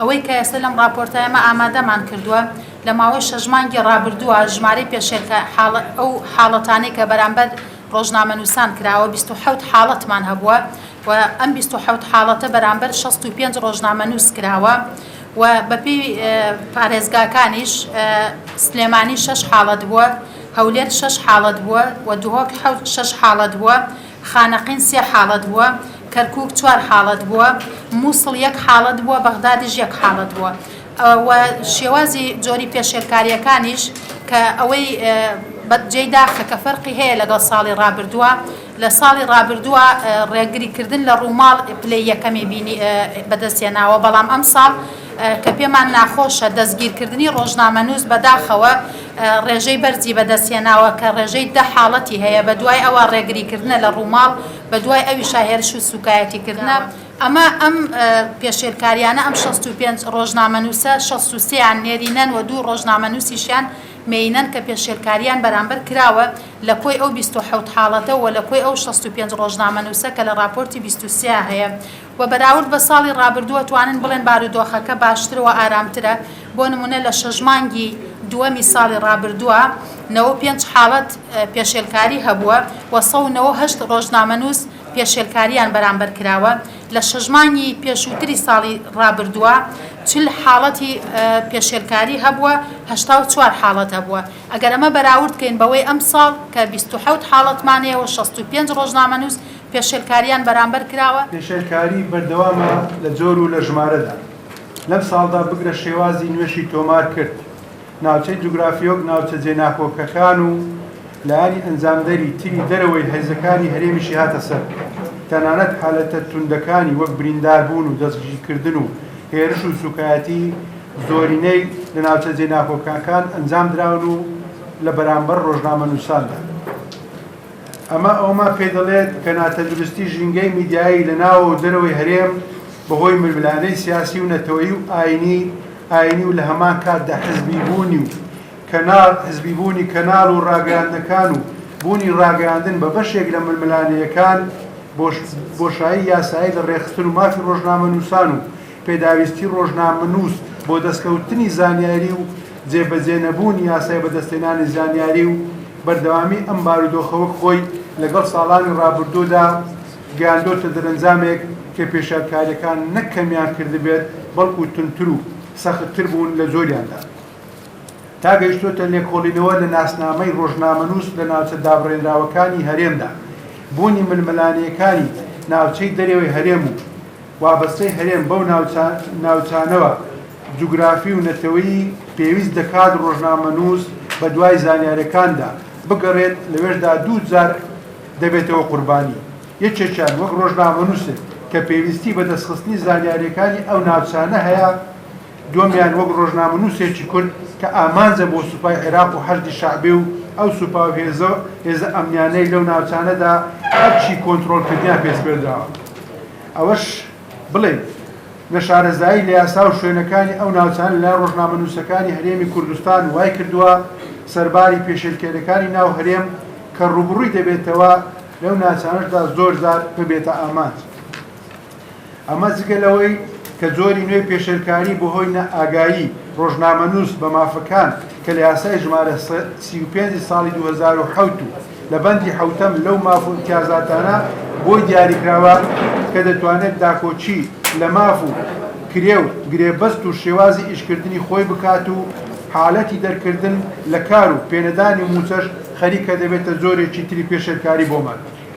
ئەوەی کە ئێستا لەم راپۆرتایەمە ئامادەمان کردووە لە ماوەی 6 مانگی ڕابردووە ژمارەی پێشێلکە ئەو حاڵەتانەی کە بەرامبەر ڕۆژنامەنووسان کراوە 27 حاڵەتمان هەبووە و ئەم 27 حاڵەتە بەرامبەر 65 ڕۆژنامەنووس کراوە و بەپێی پارێزگاکانیش سلێمانی 6 حاڵەت بووە، هەولێر 6 حاڵەت بووە و دوهۆک 6 حاڵەت بووە، خانەقین 3 حاڵەت بووە، کەرکووک 4 حاڵەت بووە، مووسڵ 1 حاڵەت بووە، بەغدادیش 1 حاڵەت بووە و شێوازی جۆری پێشێلکاریەکانیش کە ئەوەی جێی داخە کە فەرقی هەیە لەگەڵ ساڵی ڕابردووە. لە ساڵی ڕابردووە ڕێگریکردن لە ڕووماڵ پلەی یەکەمی بینی بەدەستێناوە، بەڵام ئەم ساڵ کە پێمان ناخۆشە دەستگیرکردنی ڕۆژنامەنووس بەداخەوە ڕێژەی بەرزی بەدەستێناوە کە ڕێژەی 10 حاڵەتی هەیە بە دوای ئەوە ڕێگریکردنە لە ڕووماڵ بە دوای ئەویشا هێرش و سوکایەتیکردنە. ئەمە ئەم پێشێلکاریانە ئەم 65 ڕۆژنامەنووسە 63یان نێرینەن و 2 ڕۆژنامەنووسیشیان مێینەن کە پێشێلکاریان بەرامبەر کراوە لە کۆی ئەو 27 حاڵەتە و لە کۆی ئەو 65 ڕۆژنامەنووسە کە لە راپۆرتی 23 هەیە و بەراورد بە ساڵی ڕابردووە توانن بڵێن بارودۆخەکە باشترە و ئارامترە. بۆ نمونە لە 6 مانگی دووەمی ساڵی ڕابردووە 95 حاڵەت پێشێلکاری هەبووە و 198 ڕۆژنامەنووس پێشێلکاریان بەرامبەر کراوە. لە 6 مانگی پێشووتری ساڵی ڕابردووە 40 حاڵەتی پێشێلکاری هەبووە، 84 حاڵەت هەبووە. ئەگەر ئەمە بەراوردکەین بەوەی ئەم ساڵ کە 27 حاڵەتمانەیە و 65 ڕۆژنامەنووس پێشێلکاریان بەرامبەر کراوە. پێشێلکاری بەردەوامە لە جۆر و لە ژمارەدا. لەم ساڵدا بگرە شێوازی نوێشی تۆمار کرد، ناوچەی جوگرافیۆک ناوچە جێناکۆکەکان و لایانی ئەنجامدەری تری دەرەوەی هەیزەکانی هەرێمیشی هاتە سەر. تەنانەت حالەتە توندەکانی وەک برینداربوون و دەستگیرکردن و هێرش و سوکایەتی زۆرینەی لە ناوچە جێناکۆکەکان ئەنجام دراون و لە بەرامبەر ڕۆژنامەنووساندا. ئەمە ئەوما پێ دەڵێت کە ناتەندروستی ژینگەی میدیایی لە ناو و دەرەوەی هەرێم بەهۆی ململانەی سیاسی و نەتەوەیی و ئاینی و لە هەمان کاتدا حزبیبوونی و کەناڵ حزبیبوونی کەناڵ و ڕاگەیاندنەکان و بوونی ڕاگەیاندن بە بەشێک لە ململانەیەکان بۆشایی یاسایی لە ڕێخستن و مافی ڕۆژنامەنووسان و پێداویستی ڕۆژنامەنووس بۆ دەستکەوتنی زانیاری و جێبەجێنەبوونی یاسای بەدەستێنانی زانیاری و بەردەوامی ئەم بارودۆخەوە خۆی لەگەڵ ساڵانی ڕابردوودا گەیاندۆتە دەرەنجامێک کە پێشێلکاریەکان نەک کەمیان کردبێت بەڵکو تونتر و سەختتر بوون لە زۆریاندا. تا گەیشتۆتە لێکۆڵینەوە لە ناسنامەی ڕۆژنامەنووس لە ناوچە دابڕێنراوەکانی هەرێمدا، بوونی ململانەیەکانی ناوچەی دەرەوەی هەرێم و وابەستەی هەرێم بەو ناوچانەوە جوگرافی و نەتەوەیی پێویست دەکات ڕۆژنامەنووس بە دوای زانیاریەکاندا بگەڕێت لەوێشدا 2 جار دەبێتەوە قوربانی. یەکێکیان وەک ڕۆژنامەنووسێک کە پێویستی بە دەستخستنی زانیاریەکانی ئەو ناوچانە هەیە، دووەمیان وەک ڕۆژنامەنووسێکی کورد کە ئامانجە بۆ سوپای عێراق و حەشدی شەعبی و ئەو سوپا و هێزە ئەمنیانەی لەو ناوچانەدا هەرچی کۆنتڕۆڵکردنیان پێسپێردراوە. ئەوەش بڵێ نەشارەزایی لە یاسا و شوێنەکانی ئەو ناوچانە لە ڕۆژنامەنووسەکانی هەرێمی کوردستان وای کردووە سەرباری پێشێلکێنەکانی ناو هەرێم کە ڕوبڕووی دەبێتەوە لەو ناوچانەشدا زۆر جار ببێتە ئامانج. ئەمە جگەلەوەی کە جۆری نوێی پێشێلکاری بەهۆی نەئاگایی ڕۆژنامەنووس بە مافەکان کە لە یاسای ژمارە 35 ساڵی 2007 لە بەندی حوتەم لەو ماف و امتیازاتانە بۆی دیاریکراوە کە دەتوانێت داکۆچی لە ماف و کرێ و گرێبەست و شێوازی ئیشکردنی خۆی بکات و حالەتی دەرکردن لە کار و پێنەدانی موچەش خەریکە دەبێتە زۆرێکی تری پێشێلکاری بۆمان.